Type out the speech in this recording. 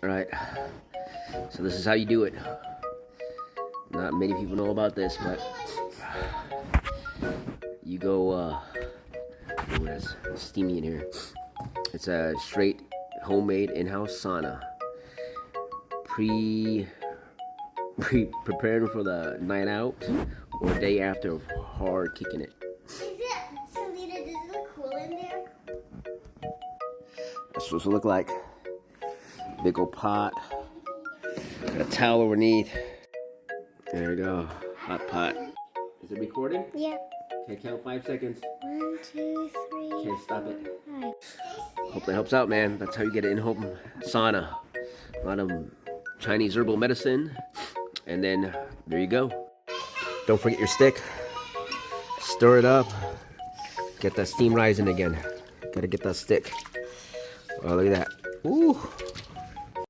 Alright, so this is how you do it. Not many people know about this, but you go, oh, it's steamy in here. It's a straight homemade in-house sauna. Prepared for the night out or day after of hard kicking it. Selena, does it look cool in there? That's supposed to look like. Big old pot. Got a towel underneath. There we go. Hot pot. Is it recording? Yeah. Okay, count 5 seconds. 1, 2, 3. Okay, stop it. 5. Hope that helps out, man. That's how you get an in-home sauna. A lot of Chinese herbal medicine. And then, there you go. Don't forget your stick. Stir it up. Get that steam rising again. Gotta get that stick. Oh, look at that. Ooh.